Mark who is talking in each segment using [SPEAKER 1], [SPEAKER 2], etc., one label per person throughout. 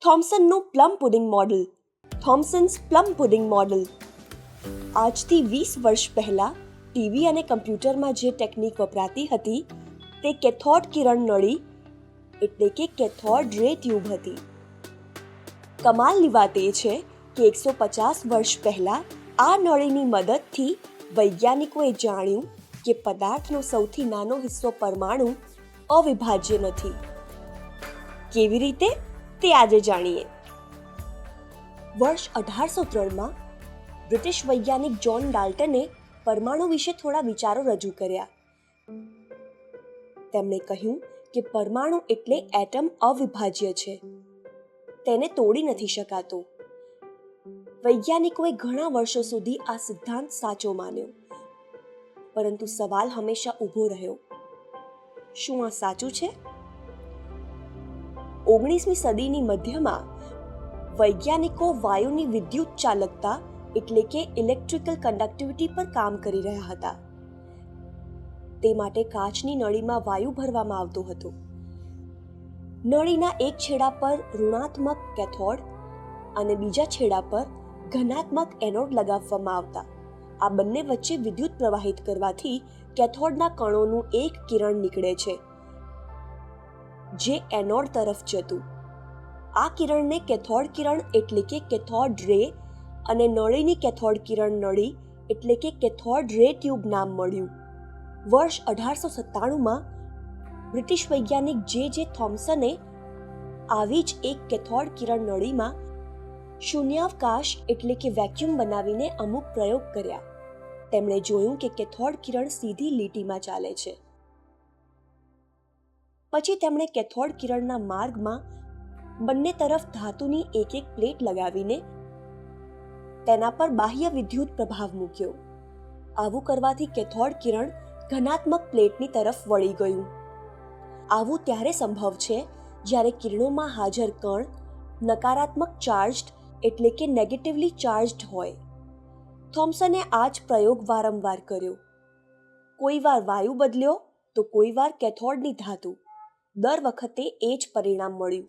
[SPEAKER 1] થોમ્સનનું plum pudding model. Thomson's plum pudding model. આજથી 20 વર્ષ પહેલાં ટીવી અને કમ્પ્યુટરમાં જે ટેકનિક વપરાતી હતી તે કેથોડ કિરણ નળી એટલે કે કેથોડ રે ટ્યુબ હતી. કમાલની વાત એ છે કે 150 વર્ષ પહેલાં આ નળીની મદદથી વૈજ્ઞાનિકોએ જાણ્યું કે પદાર્થનો સૌથી નાનો હિસ્સો પરમાણુ અવિભાજ્ય નથી. કેવી રીતે તે આજે જાણીએ. વર્ષ 1803માં બ્રિટિશ વૈજ્ઞાનિક જ્હોન ડાલ્ટને પરમાણુ વિશે થોડા વિચારો રજૂ કર્યા. તેમણે કહ્યું કે પરમાણુ એટલે એટમ અવિભાજ્ય છે, તેને તોડી નથી શકાતો. વૈજ્ઞાનિકોએ ઘણા વર્ષો સુધી આ સિદ્ધાંત સાચો માન્યો, પરંતુ સવાલ હંમેશા ઊભો રહ્યો, શું આ સાચું છે? 19મી સદીની મધ્યમાં વૈજ્ઞાનિકો વાયુની વિદ્યુત ચાલકતા એટલે કે ઇલેક્ટ્રિકલ કન્ડક્ટિવિટી પર કામ કરી રહ્યા હતા. તે માટે કાચની નળીમાં વાયુ ભરવામાં આવતો હતો. નળીના એક છેડા પર ઋણાત્મક કેથોડ અને બીજા છેડા પર ધનાત્મક એનોડ લગાવવામાં આવતા. આ બંને વચ્ચે વિદ્યુત પ્રવાહિત કરવાથી કેથોડના કણોનું એક કિરણ નીકળે છે જે એનોડ તરફ જતું. આ કિરણને કેથોડ કિરણ એટલે કે કેથોડ રે અને નળીની કેથોડ કિરણ નળી એટલે કે કેથોડ રે ટ્યુબ નામ મળ્યું. વર્ષ 1897માં બ્રિટિશ વૈજ્ઞાનિક જે થોમ્સને આવી જ એક કેથોડ કિરણ નળીમાં શૂન્યાવકાશ એટલે કે વેક્યુમ બનાવીને અમુક પ્રયોગ કર્યા. તેમણે જોયું કે કેથોડ કિરણ સીધી લીટીમાં ચાલે છે. પછી તેમણે કેથોડ કિરણના માર્ગમાં બંને તરફ ધાતુની એક પ્લેટ લગાવીને તેના પર બાહ્ય વિદ્યુત પ્રભાવ મૂક્યો. આવું કરવાથી કેથોડ કિરણ ધનાત્મક પ્લેટની તરફ વળી ગયું. આવું ત્યારે સંભવ છે જ્યારે કિરણોમાં હાજર કણ નકારાત્મક ચાર્જ્ડ એટલે કે નેગેટિવલી ચાર્જ્ડ હોય. થોમ્સને આ જ પ્રયોગ વારંવાર કર્યો. કોઈ વાર વાયુ બદલ્યો તો કોઈ વાર કેથોડની ધાતુ. દર વખતે એ જ પરિણામ મળ્યું.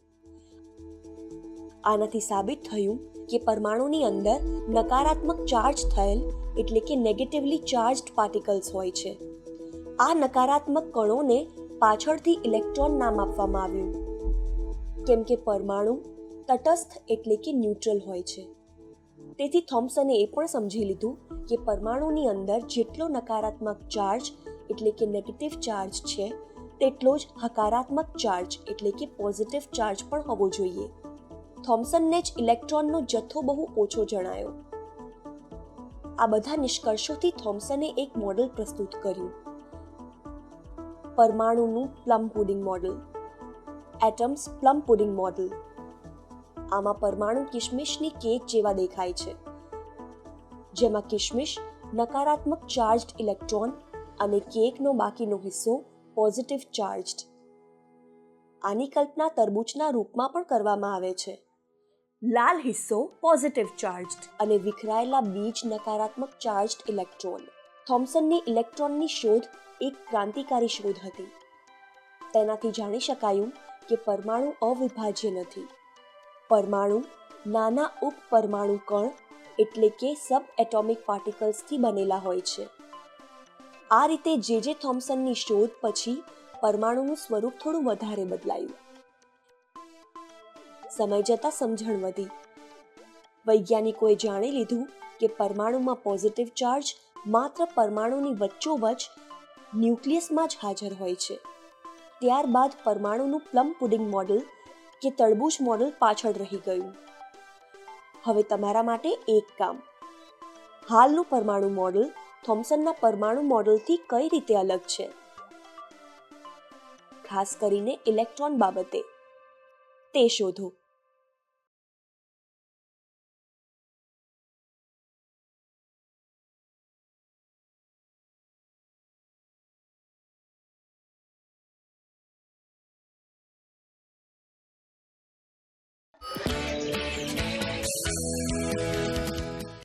[SPEAKER 1] આનાથી સાબિત થયું કે પરમાણુની અંદર નકારાત્મક ચાર્જ થયેલ એટલે કે નેગેટિવલી ચાર્જ્ડ પાર્ટિકલ્સ હોય છે. આ નકારાત્મક કણોને પાછળથી ઇલેક્ટ્રોન નામ આપવામાં આવ્યું, કેમ કે પરમાણુ તટસ્થ એટલે કે ન્યુટ્રલ હોય છે. તેથી થોમ્સને એ પણ સમજી લીધું કે પરમાણુની અંદર જેટલો નકારાત્મક ચાર્જ એટલે કે નેગેટિવ ચાર્જ છે તેટલો જ હકારાત્મક ચાર્જ એટલે કે પોઝિટિવ ચાર્જ પણ હોવો જોઈએ. થોમ્સનને જ ઇલેક્ટ્રોનનો જથ્થો બહુ ઓછો જણાયો. આ બધા નિષ્કર્ષોથી થોમ્સને એક મોડેલ પ્રસ્તુત કર્યું, પરમાણુનું plum pudding model, atoms plum pudding model. આમાં પરમાણુ કિશમિશની કેક જેવા દેખાય છે, જેમાં કિશમિશ નકારાત્મક ચાર્જ્ડ ઇલેક્ટ્રોન અને કેકનો બાકીનો હિસ્સો પોઝિટિવ ચાર્જ્ડ. આની કલ્પના તરબૂચના રૂપમાં પણ કરવામાં આવે છે. લાલ હિસ્સો પોઝિટિવ ચાર્જ્ડ અને વિખરાયેલા બીજ નકારાત્મક ચાર્જ્ડ ઇલેક્ટ્રોન. થોમ્સનની ઇલેક્ટ્રોનની શોધ એક ક્રાંતિકારી શોધ હતી. તેનાથી જાણી શકાયું કે પરમાણુ અવિભાજ્ય નથી. પરમાણુ નાના ઉપપરમાણુ કણ એટલે કે સબ એટોમિક પાર્ટિકલ્સથી બનેલા હોય છે. આ રીતે જે થોમ્સનની શોધ પછી પરમાણુનું સ્વરૂપ થોડું વધારે બદલાયું. સમય જતાં સમજણ વધી. વૈજ્ઞાનિકોએ જાણી લીધું કે પરમાણુમાં પોઝિટિવ ચાર્જ માત્ર પરમાણુની વચ્ચોવચ્ચ ન્યુક્લિયસમાં જ હાજર હોય છે. ત્યારબાદ પરમાણુનું પ્લમ પુડિંગ મોડેલ કે તરબૂચ મોડેલ પાછળ રહી ગયું. હવે તમારા માટે એક કામ. હાલનું પરમાણુ મોડેલ થોમ્સનના પરમાણુ મોડેલથી કઈ રીતે અલગ છે? ખાસ કરીને ઇલેક્ટ્રોન બાબતે તે શોધો.